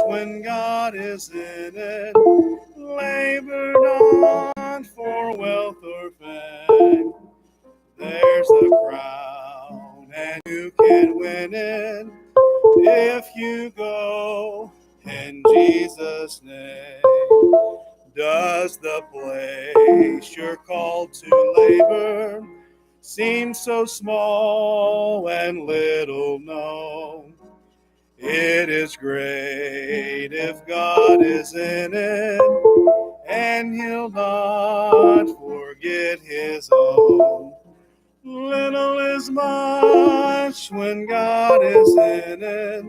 when God is in it. Labor not for wealth or fame. There's a crown, and you can win it if you go in Jesus' name. Does the place you're called to labor seem so small and little known? It is great if God is in it, and He'll not forget His own. Little is much when God is in it.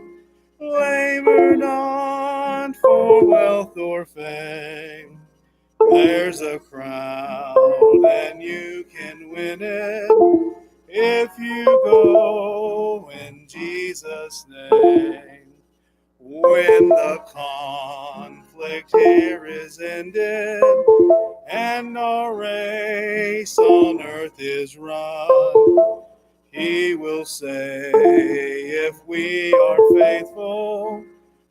Labor not for wealth or fame. There's a crown, and you can win it if you go in Jesus' name. When the conflict here is ended, and our race on earth is run, He will say, if we are faithful,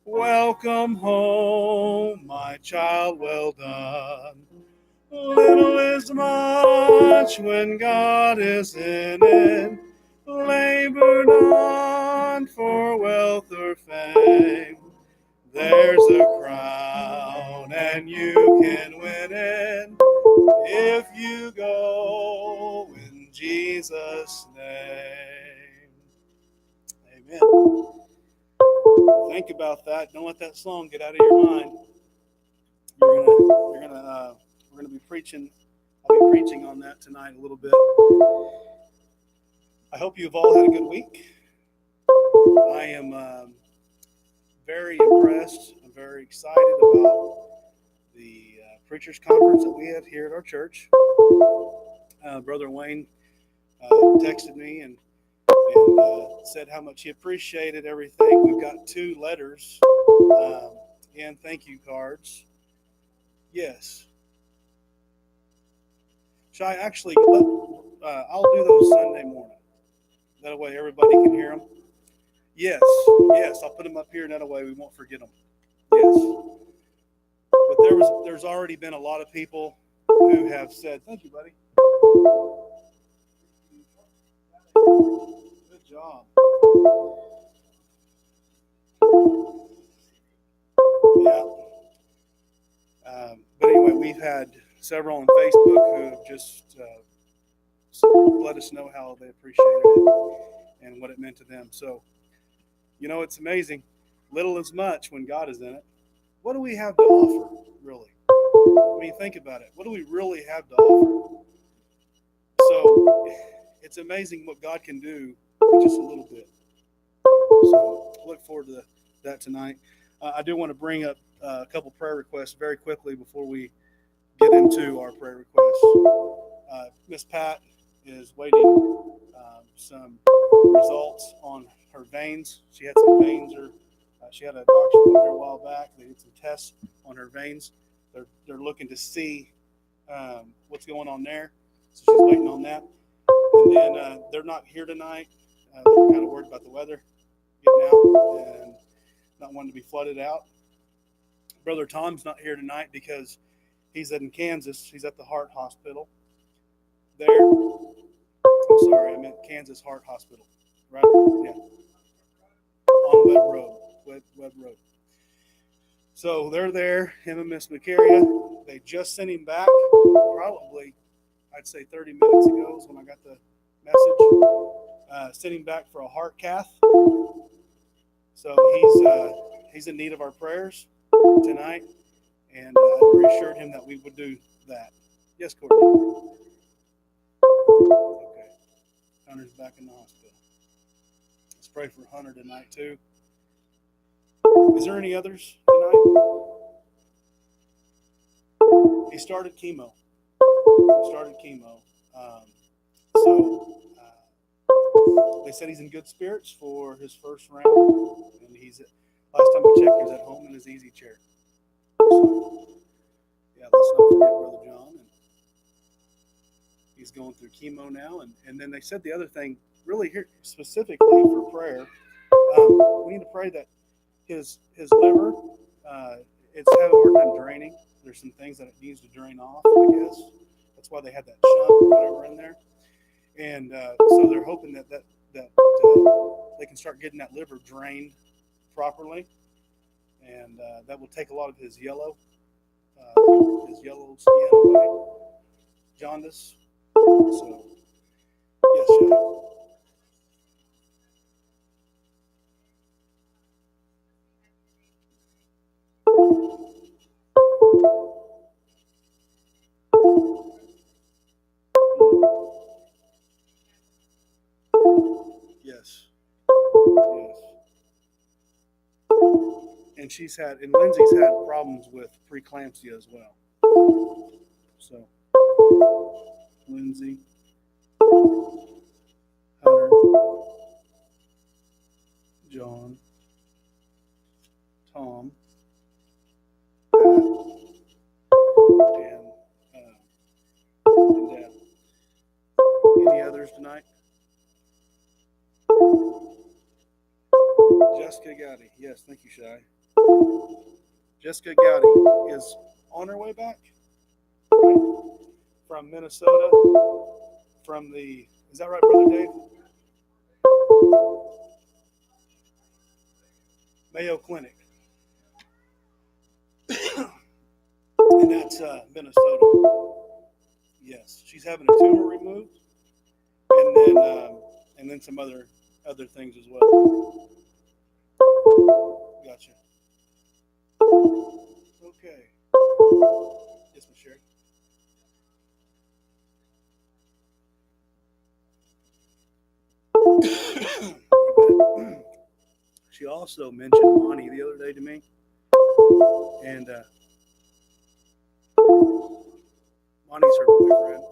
welcome home, my child, well done. Little is much when God is in it. Labor not for wealth or fame. There's a crown, and you can win it if you go in Jesus' name. Amen. Think about that. Don't let that song get out of your mind. We're gonna be preaching. I'll be preaching on that tonight a little bit. I hope you've all had a good week. I am very impressed. I'm very excited about the preachers conference that we had here at our church. Brother Wayne texted me and said how much he appreciated everything. We've got 2 letters and thank you cards. Yes. Should I actually I'll do those Sunday morning. That way everybody can hear them. Yes, I'll put them up here, and that way we won't forget them. Yes. But there's already been a lot of people who have said, thank you, buddy. Good job. Yeah. But anyway, we've had several on Facebook who have just let us know how they appreciated it and what it meant to them. So, it's amazing. Little is much when God is in it. What do we have to offer, really? I mean, think about it. What do we really have to offer? So, it's amazing what God can do with just a little bit. So, I look forward to that tonight. I do want to bring up a couple prayer requests very quickly before we get into our prayer requests. Miss Pat is waiting some results on her veins. She had some veins, or she had a doctor here a while back. They did some tests on her veins. They're looking to see what's going on there. So she's waiting on that. And then they're not here tonight. They're kind of worried about the weather getting out and not wanting to be flooded out. Brother Tom's not here tonight because he's in Kansas. He's at the heart hospital there. I'm sorry, I meant Kansas Heart Hospital. Right? Yeah. On Webb Road. So they're there, him and Miss McCarria. They just sent him back, probably, I'd say 30 minutes ago is when I got the message. Sent him back for a heart cath. So he's in need of our prayers tonight, and I reassured him that we would do that. Yes, Courtney. Okay. Hunter's back in the hospital. Let's pray for Hunter tonight too. Is there any others tonight? He started chemo. So they said he's in good spirits for his first round, and last time I checked, he was at home in his easy chair. So, yeah, let's not forget Brother John. And he's going through chemo now, and then they said the other thing, really here specifically for prayer, we need to pray that his liver, it's having a hard time draining. There's some things that it needs to drain off, I guess. That's why they had that shunt or whatever in there. And so they're hoping that they can start getting that liver drained properly, and that will take a lot of his yellow skin away, jaundice. So yes, Shay. Yes, yes. And Lindsay's had problems with preeclampsia as well. So Lindsay, Hunter, John, Tom, Pat, and Dad. Any others tonight? Jessica Gowdy. Yes, thank you, Shy. Jessica Gowdy is on her way back, right? From Minnesota. From the, is that right, Brother Dave? Mayo Clinic. And that's Minnesota. Yes, she's having a tumor removed, and then some other things as well. Gotcha. Okay. Yes, Miss Sherry. She also mentioned Monty the other day to me, and Monty's her boyfriend,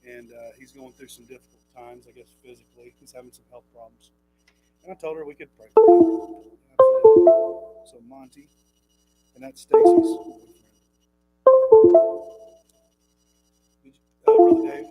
and he's going through some difficult times, I guess physically. He's having some health problems, and I told her we could pray for him. Absolutely. So Monty, and that's Stacy's boyfriend. Brother Dave.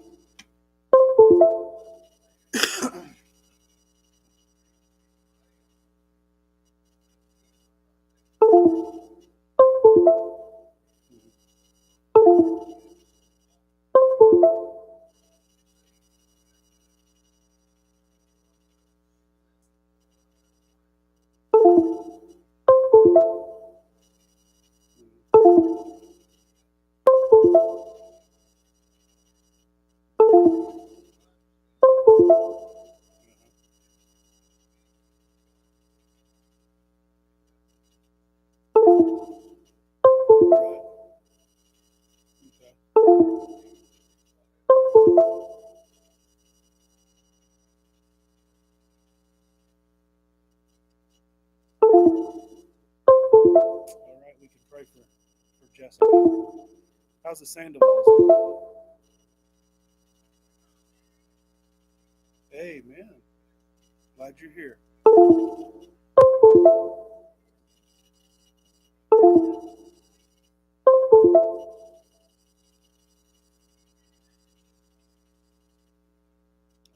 Right. Okay. All right, we can pray for Jessica. How's the Sandoval's? Amen. Glad you're here.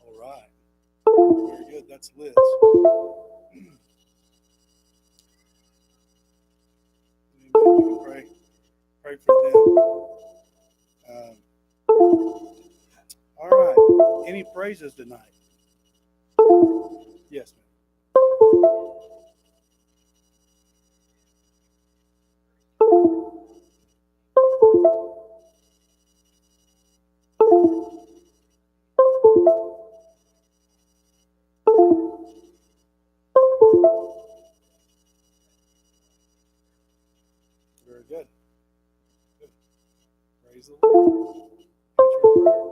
All right. Very good. That's Liz. Amen. We can pray for them. All right. Any praises tonight? Yes, ma'am. Very good. Good. Praise the Lord. Answer prayer.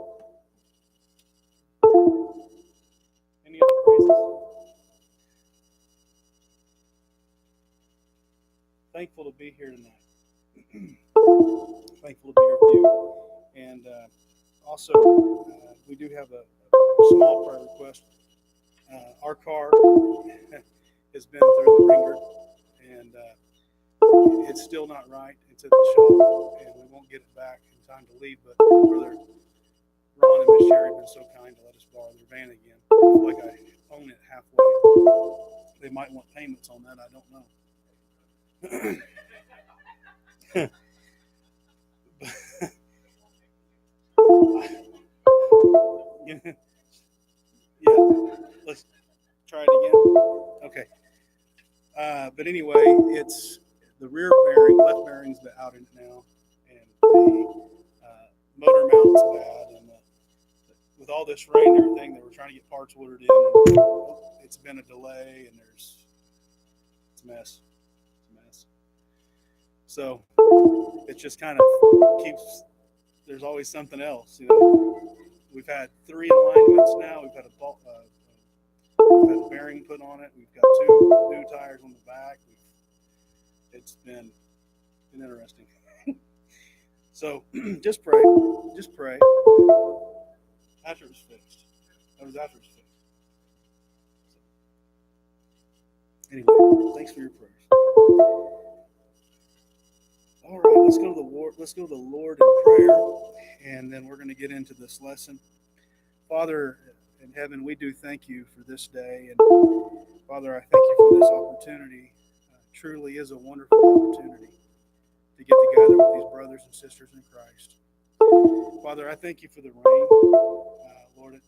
Any other praises? Thankful to be here tonight. Thankful to be here with you. And also, we do have a small prayer request. Our car has been through the ringer, and it's still not right. It's at the shop, and we won't get it back in time to leave. But Brother Ron and Miss Sherry have been so kind to let us borrow their van again. I feel like I own it halfway. They might want payments on that. I don't know. Yeah, let's try it again. Okay. But anyway, it's the rear bearing, left bearing's out in it now, and the motor mount's bad. And with all this rain and everything, they were trying to get parts ordered in, and it's been a delay, and it's a mess. It's a mess. So it just kind of keeps. There's always something else, you know. We've had 3 alignments now. We've had we've had a bearing put on it. We've got 2 new tires on the back. It's been interesting. So just pray. Just pray. After it was fixed. That was after it was fixed. So, anyway, thanks for your prayers. All right, let's go to the Lord. Let's go to the Lord in prayer, and then we're going to get into this lesson. Father in heaven, we do thank you for this day, and Father, I thank you for this opportunity. Truly is a wonderful opportunity to get together with these brothers and sisters in Christ. Father, I thank you for the rain. Lord,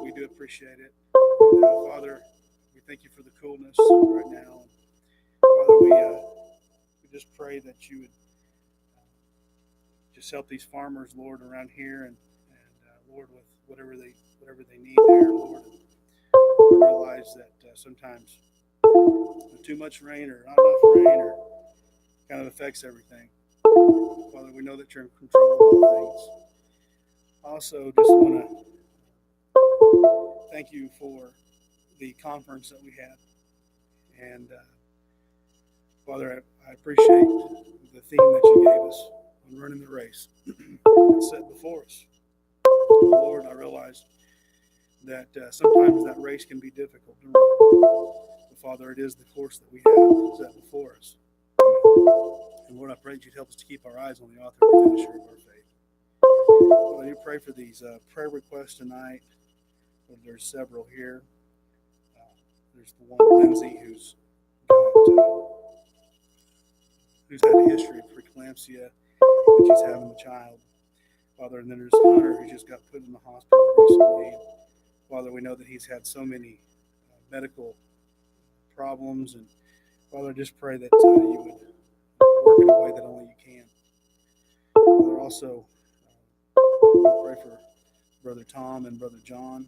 we do appreciate it. And, Father, we thank you for the coolness right now. Father, we just pray that you would just help these farmers, Lord, around here, and Lord, with whatever they need there, Lord. I realize that sometimes too much rain or not enough rain or kind of affects everything. Father, we know that you're in control of all things. I also just want to thank you for the conference that we had. And Father, I appreciate the theme that you gave us on running the race that's set before us. Lord, I realize that sometimes that race can be difficult to run. But Father, it is the course that we have set before us. And Lord, I pray that you'd help us to keep our eyes on the author and finisher of our faith. Lord, I do pray for these prayer requests tonight. Lord, there's several here. There's the one Lindsay who's had a history of preeclampsia, and she's having a child. Father, and then there's Hunter who just got put in the hospital recently. Father, we know that he's had so many medical problems, and Father, I just pray that you would work in a way that only you can. Father, also I pray for Brother Tom and Brother John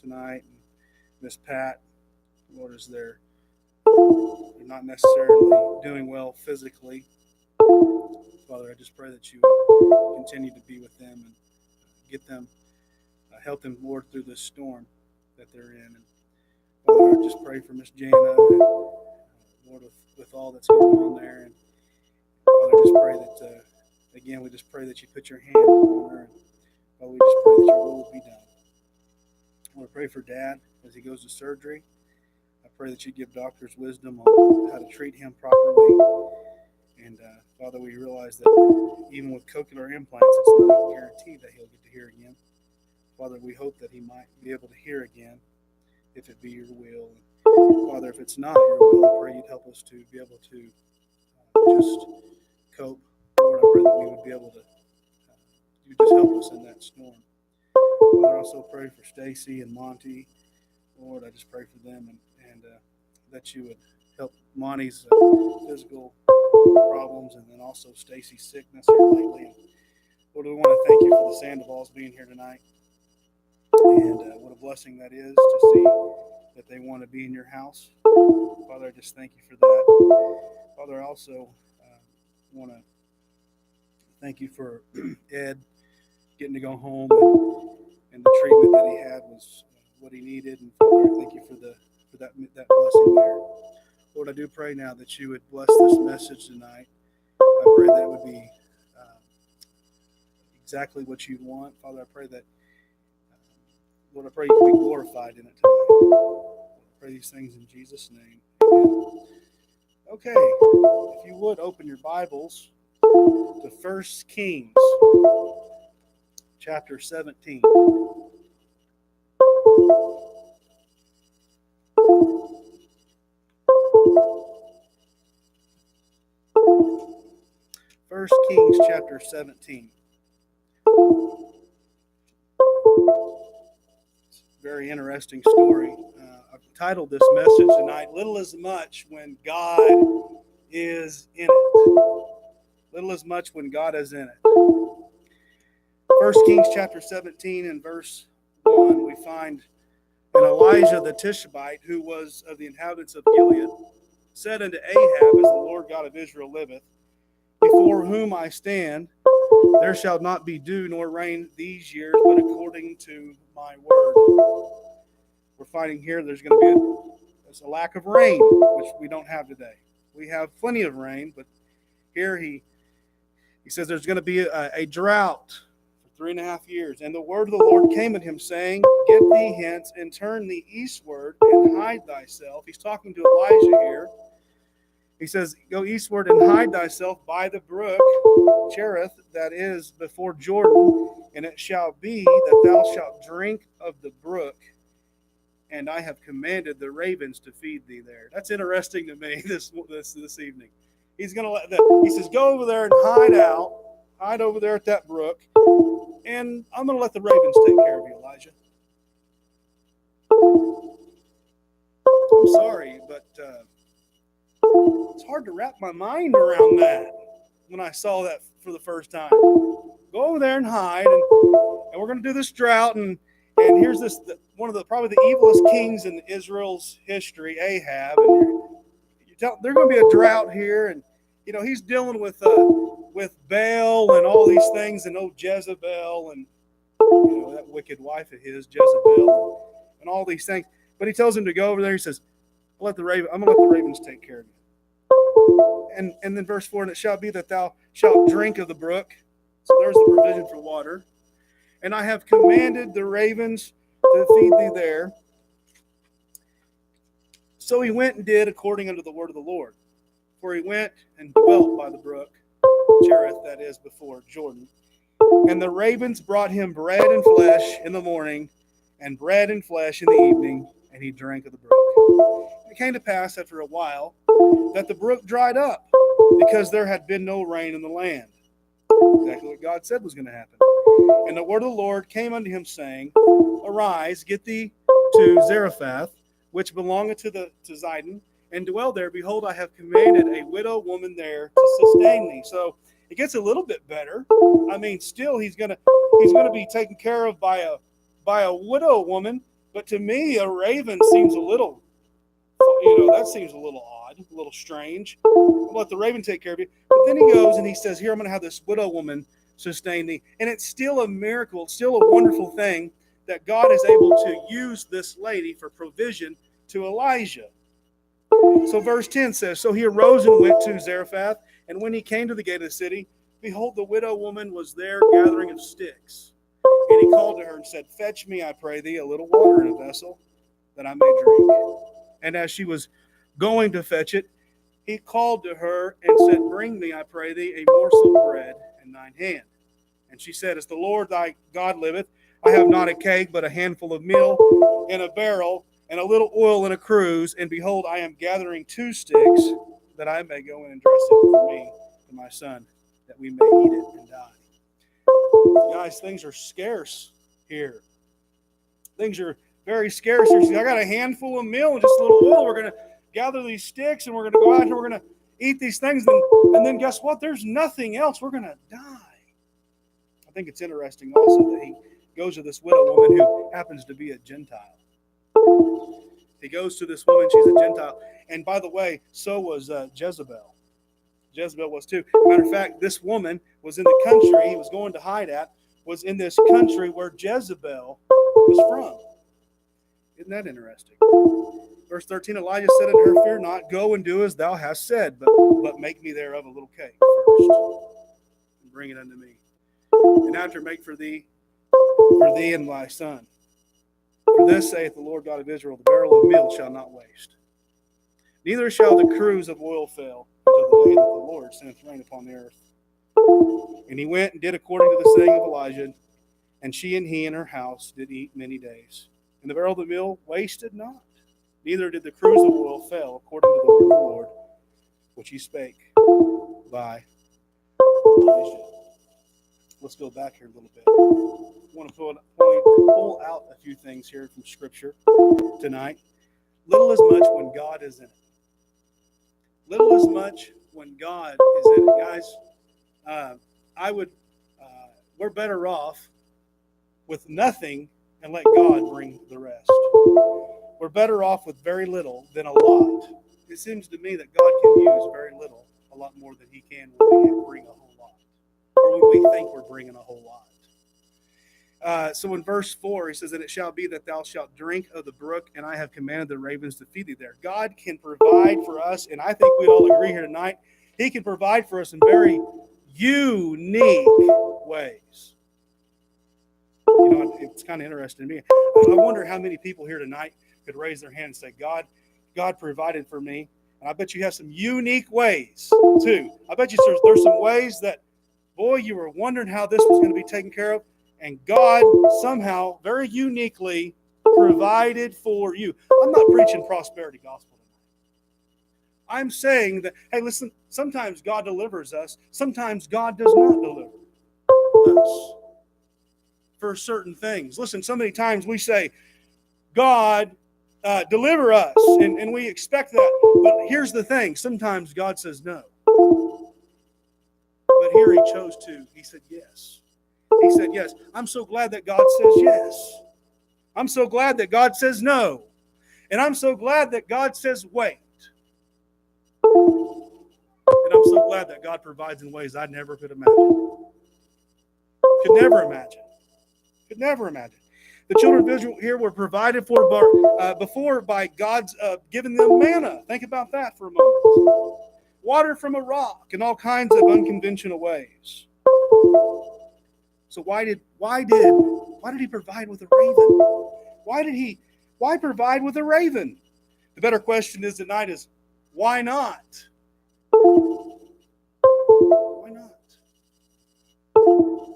tonight, and Miss Pat. Lord, as they're not necessarily doing well physically, Father, I just pray that you would continue to be with them and get them, help them, Lord, through this storm that they're in. And Father, I just pray for Miss Jana, and Lord, with all that's going on there. And Father, I just pray that, again, we just pray that you put your hand on her. And Father, we just pray that your will be done. I want to pray for Dad as he goes to surgery. I pray that you give doctors wisdom on how to treat him properly. And Father, we realize that even with cochlear implants, it's not a guarantee that he'll get to hear again. Father, we hope that he might be able to hear again if it be your will. And Father, if it's not your will, I pray you'd help us to be able to just cope. Lord, I pray that we would be able to, you just help us in that storm. Father, I also pray for Stacy and Monty. Lord, I just pray for them and that you would help Monty's physical problems, and then also Stacy's sickness here lately. And Lord, we want to thank you for the Sandoval's being here tonight, and what a blessing that is to see that they want to be in your house. Father, I just thank you for that. Father, I also want to thank you for Ed getting to go home, and the treatment that he had was what he needed. And Father, I thank you for that blessing there. Lord, I do pray now that you would bless this message tonight. I pray that it would be exactly what you want. Father, I pray that, Lord, I pray you can be glorified in it tonight. I pray these things in Jesus' name. Amen. Okay, if you would open your Bibles to 1 Kings, chapter 17. 1 Kings chapter 17. Very interesting story. I've titled this message tonight, Little as Much When God is in It. Little as much when God is in it. 1 Kings chapter 17 and verse 1, we find, And Elijah the Tishbite, who was of the inhabitants of Gilead, said unto Ahab, As the Lord God of Israel liveth, before whom I stand, there shall not be dew nor rain these years, but according to my word. We're finding here there's going to be a lack of rain, which we don't have today. We have plenty of rain, but here he says there's going to be a drought for 3.5 years. And the word of the Lord came unto him, saying, Get thee hence, and turn thee eastward, and hide thyself. He's talking to Elijah here. He says, Go eastward and hide thyself by the brook Cherith, that is before Jordan, and it shall be that thou shalt drink of the brook, and I have commanded the ravens to feed thee there. That's interesting to me this evening. He's going to he says, Go over there and hide over there at that brook, and I'm going to let the ravens take care of you, Elijah. I'm sorry, but it's hard to wrap my mind around that when I saw that for the first time. Go over there and hide, and we're going to do this drought, and here's this one of probably the evilest kings in Israel's history, Ahab, and there's going to be a drought here, and he's dealing with Baal and all these things, and Jezebel, and that wicked wife of his, Jezebel, and all these things. But he tells him to go over there. He says, I'm going to let the ravens take care of you. And then verse 4, And it shall be that thou shalt drink of the brook. So there's the provision for water. And I have commanded the ravens to feed thee there. So he went and did according unto the word of the Lord. For he went and dwelt by the brook Cherith, that is before Jordan. And the ravens brought him bread and flesh in the morning, and bread and flesh in the evening, and he drank of the brook. It came to pass after a while that the brook dried up, because there had been no rain in the land. Exactly what God said was going to happen. And the word of the Lord came unto him, saying, Arise, get thee to Zarephath, which belongeth to Zidon, and dwell there. Behold, I have commanded a widow woman there to sustain thee. So it gets a little bit better. I mean, still he's gonna be taken care of by a widow woman. But to me, a raven seems a little, that seems a little odd, a little strange. I'll let the raven take care of you. But then he goes and he says, Here, I'm going to have this widow woman sustain thee. And it's still a miracle, it's still a wonderful thing that God is able to use this lady for provision to Elijah. So verse 10 says, So he arose and went to Zarephath, and when he came to the gate of the city, behold, the widow woman was there gathering of sticks. And he called to her and said, Fetch me, I pray thee, a little water in a vessel, that I may drink. And as she was going to fetch it, he called to her and said, Bring me, I pray thee, a morsel of bread in thine hand. And she said, As the Lord thy God liveth, I have not a cake, but a handful of meal in a barrel, and a little oil in a cruse. And behold, I am gathering 2 sticks, that I may go in and dress it for me and my son, that we may eat it and die. Guys, things are scarce here. Things are very scarce here. I got a handful of meal and just a little oil. We're going to gather these sticks, and we're going to go out and we're going to eat these things. And then guess what? There's nothing else. We're going to die. I think it's interesting also that he goes to this widow woman who happens to be a Gentile. He goes to this woman. She's a Gentile. And by the way, so was Jezebel. Jezebel was too. Matter of fact, this woman was in the country he was going to hide at, was in this country where Jezebel was from. Isn't that interesting? Verse 13, Elijah said unto her, Fear not, go and do as thou hast said, but make me thereof a little cake first, and bring it unto me. And after make for thee and thy son. For this saith the Lord God of Israel, The barrel of meal shall not waste, neither shall the cruse of oil fail, until the day that the Lord sendeth rain upon the earth. And he went and did according to the saying of Elijah, and she and he and her house did eat many days. And the barrel of the meal wasted not, neither did the cruse of oil fail, according to the word of the Lord, which he spake by vision. Let's go back here a little bit. I want to pull out a few things here from Scripture tonight. Little as much when God is in it. Little as much when God is in it. Guys, we're better off with nothing and let God bring the rest. We're better off with very little than a lot. It seems to me that God can use very little a lot more than He can when we bring a whole lot, or when we think we're bringing a whole lot. So in verse 4, He says, "And it shall be that thou shalt drink of the brook, and I have commanded the ravens to feed thee there." God can provide for us, and I think we'd all agree here tonight, He can provide for us in very unique ways. You know, it's kind of interesting to me. I wonder how many people here tonight could raise their hand and say, God provided for me. And I bet you have some unique ways, too. I bet you there's some ways that, boy, you were wondering how this was going to be taken care of, and God somehow, very uniquely, provided for you. I'm not preaching prosperity gospel tonight. I'm saying that, hey, listen, sometimes God delivers us. Sometimes God does not deliver us for certain things. Listen, so many times we say, God, deliver us, and we expect that. But here's the thing. Sometimes God says no. But here He chose to. He said yes. He said yes. I'm so glad that God says yes. I'm so glad that God says no. And I'm so glad that God says wait. And I'm so glad that God provides in ways I never could imagine. Could never imagine. Could never imagine. The children of Israel here were provided for before by God's giving them manna. Think about that for a moment. Water from a rock in all kinds of unconventional ways. So why did He provide with a raven? Why provide with a raven? The better question is tonight is, why not? Why not?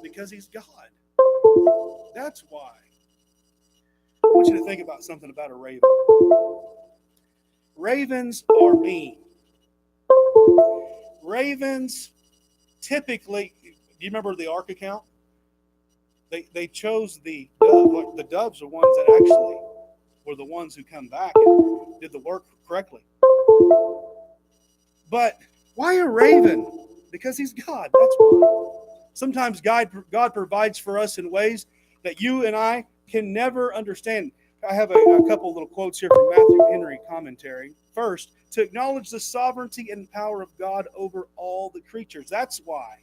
Because He's God. That's why. I want you to think about something about a raven. Ravens are mean. Ravens typically, do you remember the Ark account? They chose the dove. Like the doves are ones that actually were the ones who come back and did the work correctly. But why a raven? Because He's God. That's why. Sometimes God provides for us in ways that you and I can never understand. I have a couple little quotes here from Matthew Henry commentary. First, to acknowledge the sovereignty and power of God over all the creatures. That's why.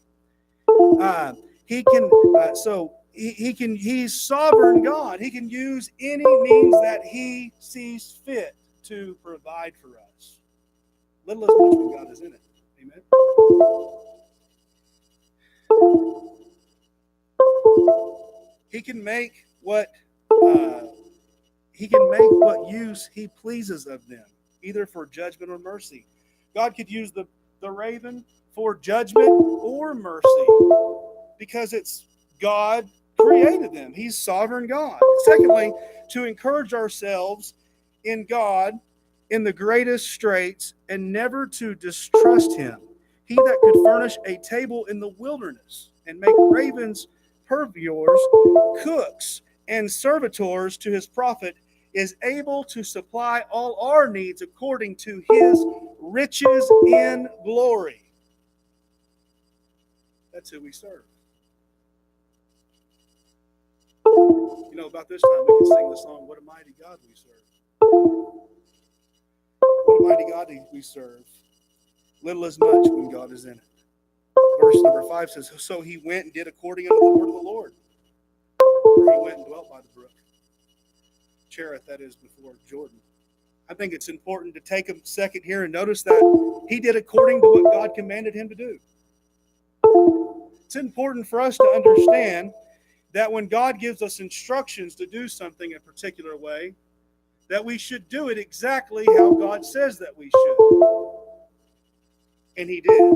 He's sovereign God. He can use any means that He sees fit to provide for us. Little as much when God is in it. Amen. He can make what use He pleases of them, either for judgment or mercy. God could use the raven for judgment or mercy because it's God created them. He's sovereign God. Secondly, to encourage ourselves in God in the greatest straits and never to distrust Him. He that could furnish a table in the wilderness and make ravens purveyors, cooks, and servitors to His prophet is able to supply all our needs according to His riches in glory. That's who we serve. You know, about this time we can sing the song, "What a Mighty God We Serve." What a mighty God we serve. Little as much when God is in it. Verse number 5 says, "So he went and did according unto the word of the Lord." Where he went and dwelt by the brook. Cherith, that is, before Jordan. I think it's important to take a second here and notice that he did according to what God commanded him to do. It's important for us to understand that when God gives us instructions to do something a particular way, that we should do it exactly how God says that we should. And he did.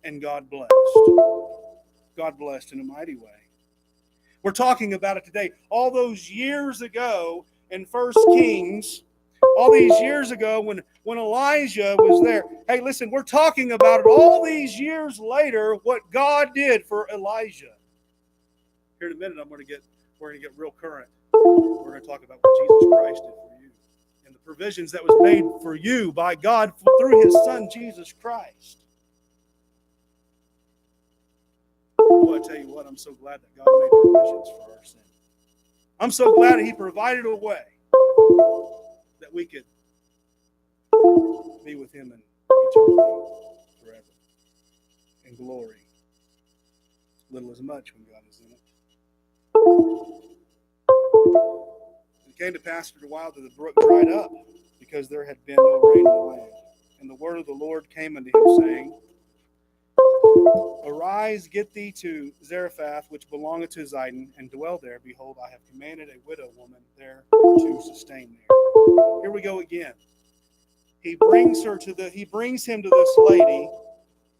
And God blessed. God blessed in a mighty way. We're talking about it today. All those years ago in 1 Kings, all these years ago when Elijah was there. Hey, listen, we're talking about it all these years later, what God did for Elijah. Here in a minute, we're going to get real current. We're going to talk about what Jesus Christ did for you and the provisions that was made for you by God through His Son, Jesus Christ. Boy, I tell you what, I'm so glad that God made provisions for our sin. I'm so glad that He provided a way that we could be with Him in eternity forever in glory. Little as much when God is in it. It came to pass after a while that the brook dried up because there had been no rain in the land. And the word of the Lord came unto him, saying, Arise, get thee to Zarephath, which belongeth to Zidon, and dwell there. Behold, I have commanded a widow woman there to sustain there. Here we go again. He brings him to this lady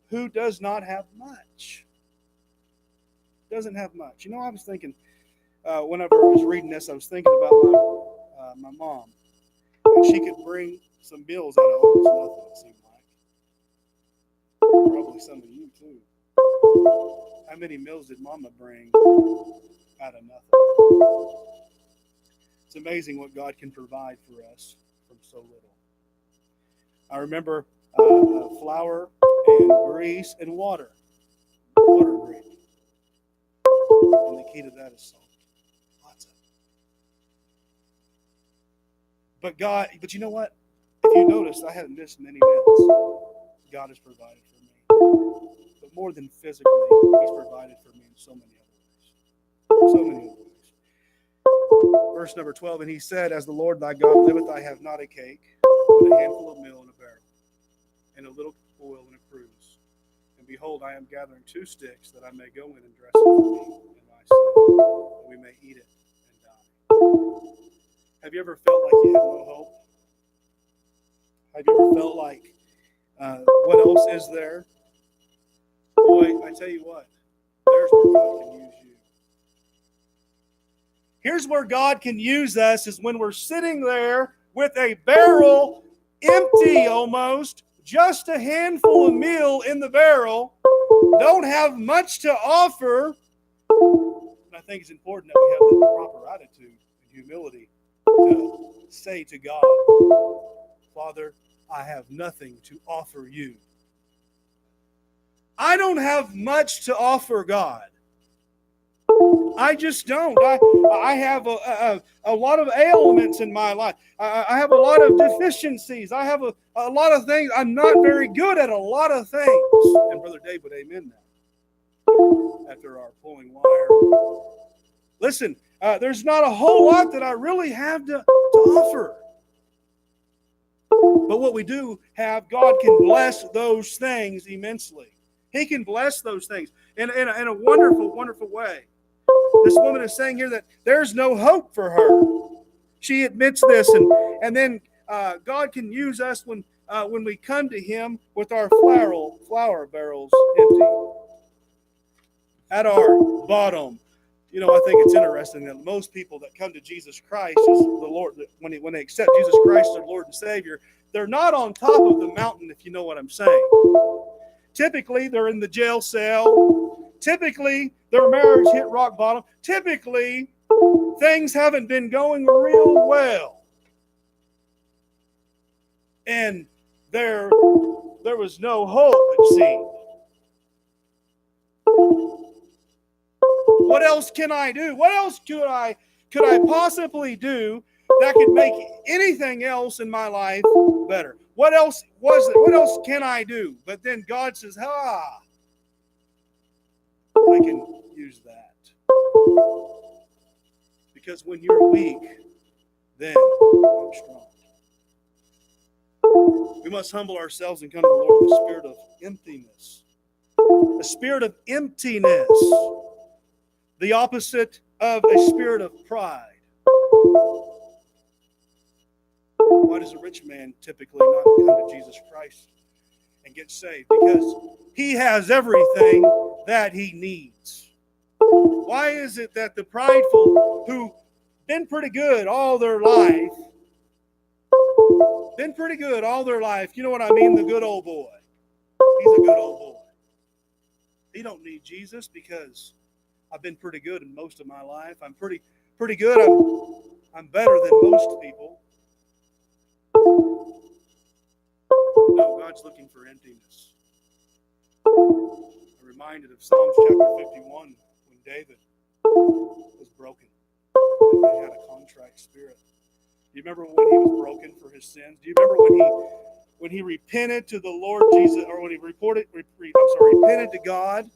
who does not have much. Doesn't have much. You know, I was thinking, whenever I was reading this, I was thinking about my mom. And she could bring some meals out of almost nothing, it seemed like. Probably some of you, too. How many meals did Mama bring out of nothing? It's amazing what God can provide for us from so little. I remember flour and grease and water. Water grease. And the key to that is salt. Lots of it. But you know what? If you notice, I haven't missed many meals. God has provided for me. But more than physically, He's provided for me in so many other ways. So many other ways. Verse number 12, and he said, As the Lord thy God liveth, I have not a cake, but a handful of meal in a barrel, and a little oil in a cruse. And behold, I am gathering 2 sticks, that I may go in and dress it for me and my son, that we may eat it and die. Have you ever felt like you have no hope? Have you ever felt like, what else is there? Boy, I tell you what, there's where God can use you. Here's where God can use us, is when we're sitting there with a barrel empty almost, just a handful of meal in the barrel, don't have much to offer. And I think it's important that we have the proper attitude and humility to say to God, Father, I have nothing to offer you. I don't have much to offer God. I just don't. I have a lot of ailments in my life. I have a lot of deficiencies. I have a lot of things. I'm not very good at a lot of things. And Brother Dave would amen that after our pulling wire. Listen, there's not a whole lot that I really have to offer. But what we do have, God can bless those things immensely. He can bless those things in a wonderful, wonderful way. This woman is saying here that there's no hope for her. She admits this, and then God can use us when we come to Him with our flour barrels empty. At our bottom, you know, I think it's interesting that most people that come to Jesus Christ as the Lord, when they accept Jesus Christ as their Lord and Savior, they're not on top of the mountain, if you know what I'm saying. Typically, they're in the jail cell. Typically, their marriage hit rock bottom. Typically, things haven't been going real well. And there was no hope, it seemed. What else can I do? What else could I possibly do that could make anything else in my life better? What else was it? What else can I do? But then God says, I can use that. Because when you're weak, then I'm strong. We must humble ourselves and come to the Lord with a spirit of emptiness. A spirit of emptiness. The opposite of a spirit of pride. Why does a rich man typically not come to Jesus Christ and get saved? Because he has everything that he needs. Why is it that the prideful, who've been pretty good all their life, Been pretty good all their life. You know what I mean? The good old boy. He's a good old boy. He don't need Jesus because I've been pretty good in most of my life. I'm pretty good. I'm better than most people. No, God's looking for emptiness. I'm reminded of Psalms chapter 51 when David was broken. And he had a contrite spirit. Do you remember when he was broken for his sins? Do you remember when he repented to the Lord Jesus, or when he repented to God? Do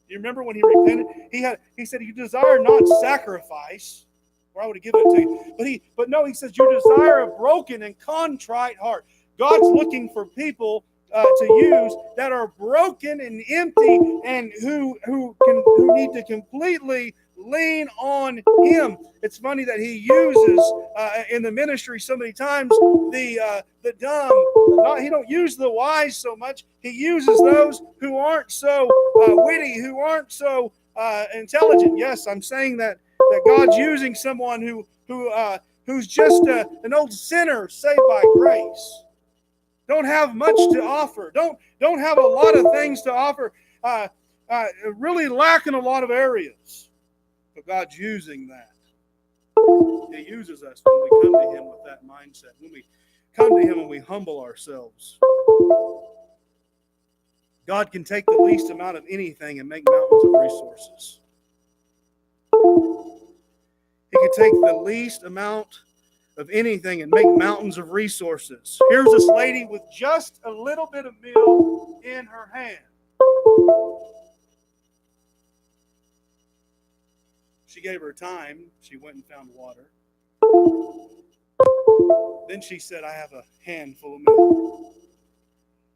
you remember when he repented? He said, "You desire not sacrifice, or I would have given it to you." But no, he says, "You desire a broken and contrite heart." God's looking for people to use that are broken and empty, and who need to completely lean on Him. It's funny that He uses in the ministry so many times the dumb. He don't use the wise so much. He uses those who aren't so witty, who aren't so intelligent. Yes, I'm saying that God's using someone who's just an old sinner saved by grace. Don't have much to offer. Don't have a lot of things to offer. Really lack in a lot of areas. But God's using that. He uses us when we come to Him with that mindset. When we come to Him and we humble ourselves. God can take the least amount of anything and make mountains of resources. He can take the least amount of anything and make mountains of resources. Here's this lady with just a little bit of meal in her hand. She gave her time. She went and found water. Then she said, "I have a handful of meal."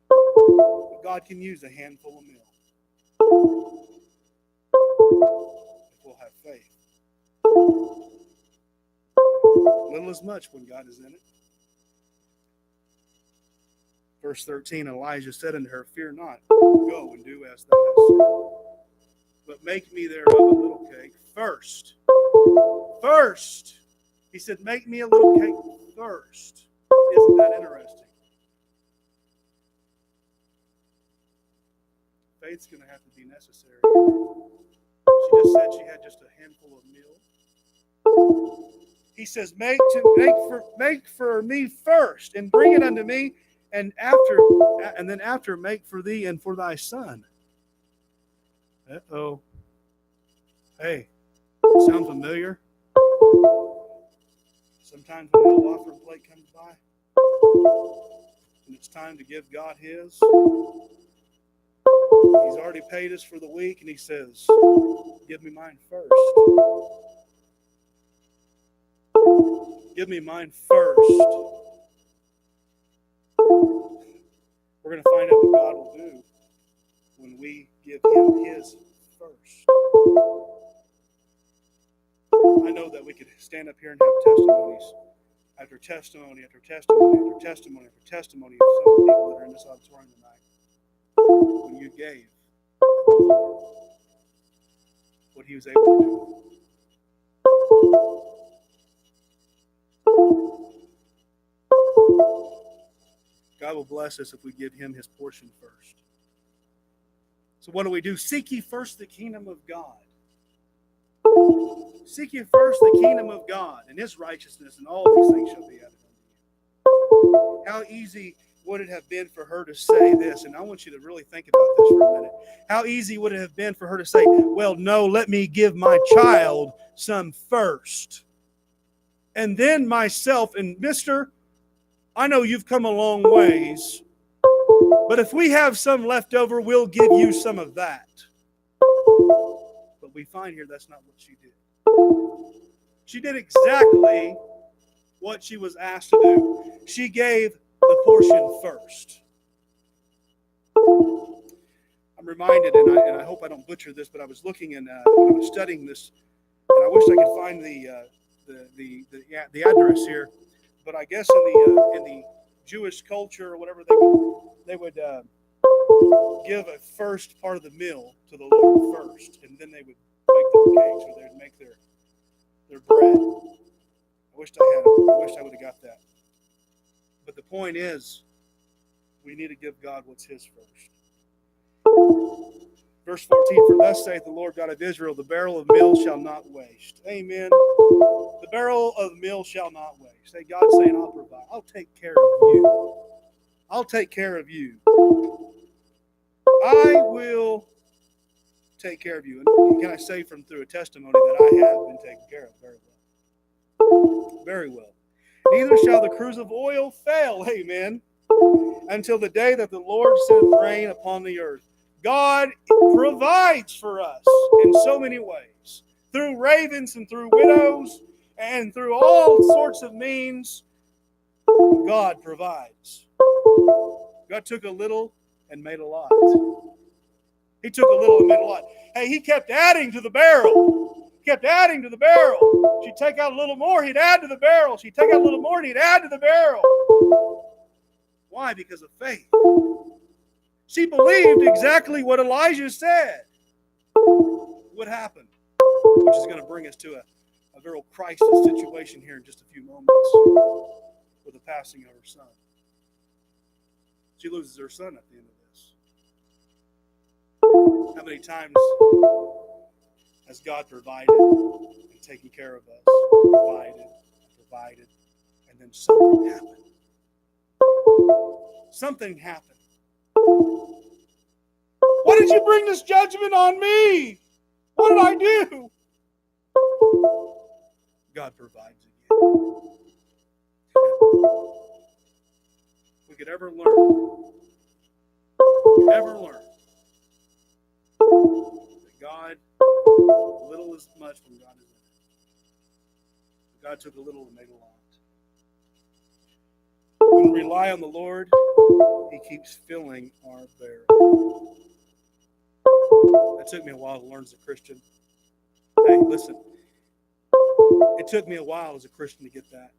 But God can use a handful of meal if we'll have faith. Little as much when God is in it. Verse 13, Elijah said unto her, "Fear not, go and do as thou hast said. But make me thereof a little cake first." First. He said, "Make me a little cake first." Isn't that interesting? Faith's going to have to be necessary. She just said she had just a handful of meal. He says, make for me first, and bring it unto me, and then after make for thee and for thy son. Uh-oh. Hey, sound familiar? Sometimes when the offering plate comes by, and it's time to give God His, He's already paid us for the week, and He says, "Give me mine first. Give me mine first." We're going to find out what God will do when we give Him His first. I know that we could stand up here and have testimonies after testimony after testimony after testimony after testimony of some of the people that are in this auditorium tonight. When you gave what He was able to do. God will bless us if we give Him His portion first. So what do? Seek ye first the kingdom of God. Seek ye first the kingdom of God and His righteousness, and all these things shall be added unto you. How easy would it have been for her to say this? And I want you to really think about this for a minute. How easy would it have been for her to say, "Well, no, let me give my child some first. And then myself, and mister, I know you've come a long ways, but if we have some left over, we'll give you some of that." But we find here that's not what she did. She did exactly what she was asked to do. She gave the portion first. I'm reminded, and I hope I don't butcher this, but I was looking and when I was studying this, and I wish I could find the address here. But I guess in the Jewish culture or whatever, they would give a first part of the meal to the Lord first, and then they would make their cakes, or they would make their bread. I wish I would have got that. But the point is, we need to give God what's His first. Verse 14, for thus saith the Lord God of Israel, the barrel of meal shall not waste. Amen. The barrel of meal shall not waste. Hey, God's saying, I'll provide. I'll take care of you. I'll take care of you. I will take care of you. And can I say through a testimony that I have been taken care of very well. Very well. Neither shall the cruse of oil fail, amen, until the day that the Lord sendeth rain upon the earth. God provides for us in so many ways. Through ravens and through widows and through all sorts of means, God provides. God took a little and made a lot. He took a little and made a lot. Hey, He kept adding to the barrel. Kept adding to the barrel. She'd take out a little more, He'd add to the barrel. She'd take out a little more, and He'd add to the barrel. Why? Because of faith. She believed exactly what Elijah said would happen, which is going to bring us to a very crisis situation here in just a few moments with the passing of her son. She loses her son at the end of this. How many times has God provided and taken care of us? Provided, and then something happened. Something happened. Why did you bring this judgment on me? What did I do? God provides again. If we could ever learn that God, little is much when God is in it. God took a little and made a lot. When we rely on the Lord, He keeps filling our barrel. It took me a while to learn as a Christian. Hey, listen. It took me a while as a Christian to get that.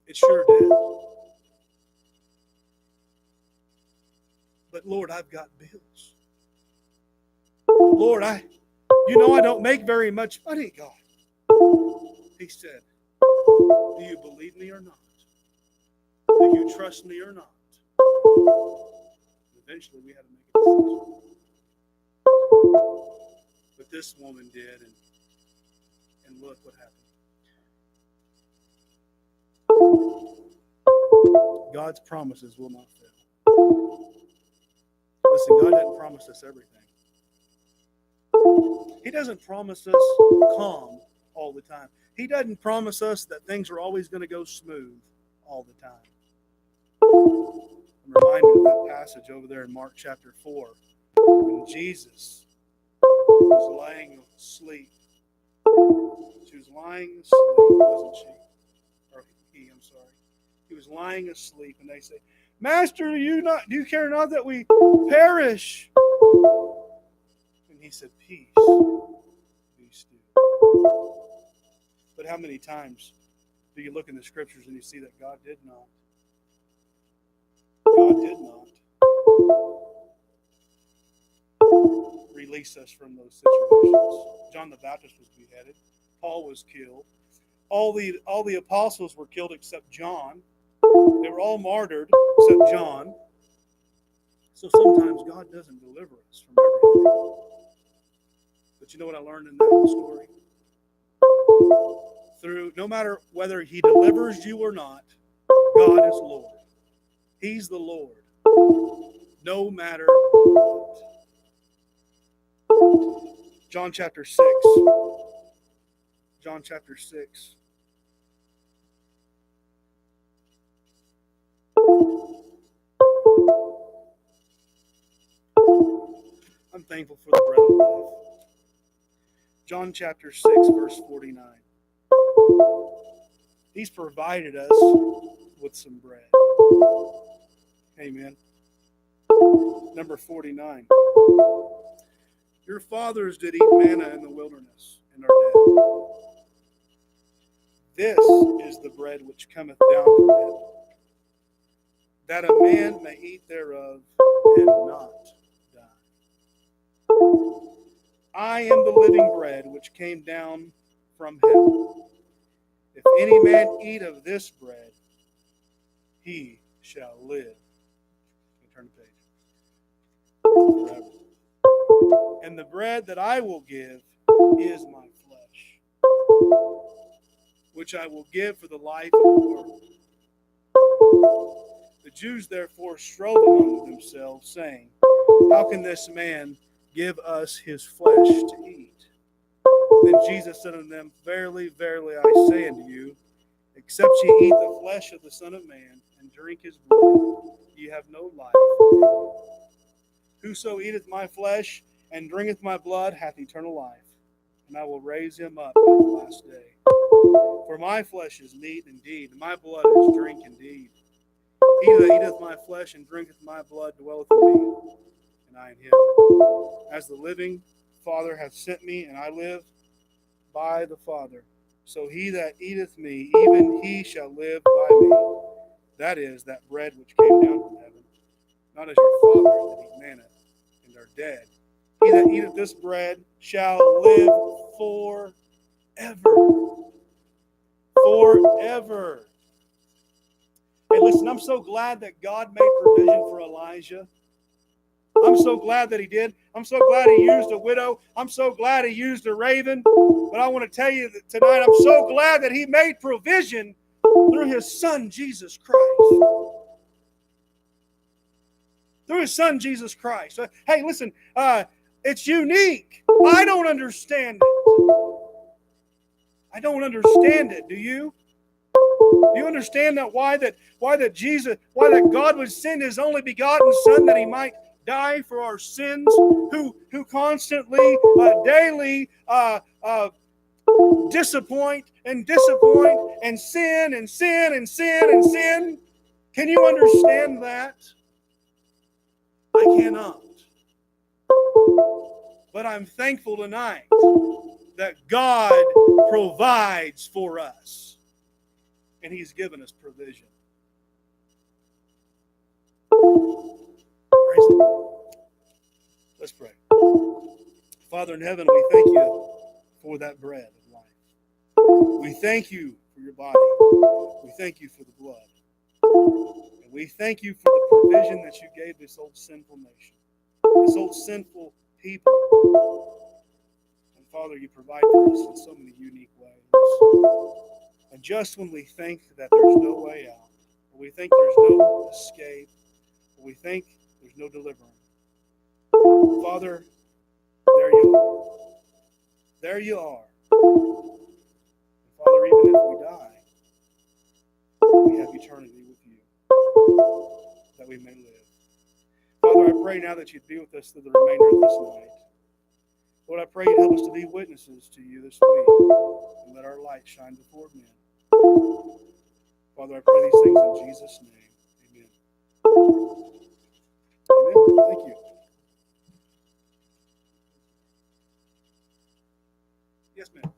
It sure did. But Lord, I've got bills. Lord, I don't make very much money, God. He said, do you believe me or not? Do you trust me or not? Eventually we had to make a decision. But this woman did, and look what happened. God's promises will not fail. Listen, God doesn't promise us everything. He doesn't promise us calm all the time. He doesn't promise us that things are always going to go smooth all the time. I'm reminded of that passage over there in Mark chapter 4 when Jesus was laying asleep. She was lying asleep, wasn't she? Or he, I'm sorry. He was lying asleep, and they say, Master, do you care not that we perish? And he said, Peace, be still. But how many times do you look in the scriptures and you see that God did not? God did not release us from those situations. John the Baptist was beheaded. Paul was killed. All the apostles were killed except John. They were all martyred except John. So sometimes God doesn't deliver us from everything. But you know what I learned in that story? No matter whether He delivers you or not, God is Lord. He's the Lord. No matter what. John chapter 6. John chapter 6. I'm thankful for the bread of life. John chapter 6, verse 49. He's provided us with some bread. Amen. Number 49. Your fathers did eat manna in the wilderness and are dead. This is the bread which cometh down from heaven, that a man may eat thereof and not die. I am the living bread which came down from heaven. If any man eat of this bread, he shall live. Turn the page. Forever. And the bread that I will give is my flesh, which I will give for the life of the world. The Jews therefore strove among themselves, saying, how can this man give us his flesh to eat? Then Jesus said unto them, verily, verily, I say unto you, except ye eat the flesh of the Son of Man, and drink his blood, ye have no life. Whoso eateth my flesh, and drinketh my blood, hath eternal life, and I will raise him up at the last day. For my flesh is meat indeed, and my blood is drink indeed. He that eateth my flesh and drinketh my blood dwelleth in me, and I in him. As the living Father hath sent me, and I live by the Father, so he that eateth me, even he shall live by me. That is, that bread which came down from heaven, not as your fathers that eat manna, and are dead. He that eateth this bread shall live forever. Forever. Hey, listen, I'm so glad that God made provision for Elijah. I'm so glad that he did. I'm so glad he used a widow. I'm so glad he used a raven. But I want to tell you that tonight, I'm so glad that he made provision through his son, Jesus Christ. Through his son, Jesus Christ. Hey, listen, it's unique. I don't understand it. I don't understand it. Do you? Do you understand that why that God would send his only begotten Son that he might die for our sins? Who constantly, daily disappoint and sin and sin and sin and sin. Can you understand that? I cannot. But I'm thankful tonight that God provides for us. And he's given us provision. Praise the Lord. Let's pray. Father in heaven, we thank you for that bread of life. We thank you for your body. We thank you for the blood. And we thank you for the provision that you gave this old sinful nation, this old sinful people. And Father, you provide for us in so many unique ways. And just when we think that there's no way out, or we think there's no escape, or we think there's no deliverance, Father, there you are. There you are. And Father, even if we die, we have eternity with you, that we may live. Father, I pray now that you'd be with us through the remainder of this night. Lord, I pray you'd help us to be witnesses to you this week, and let our light shine before men. Father, I pray these things in Jesus' name. Amen. Amen. Thank you. Yes, ma'am.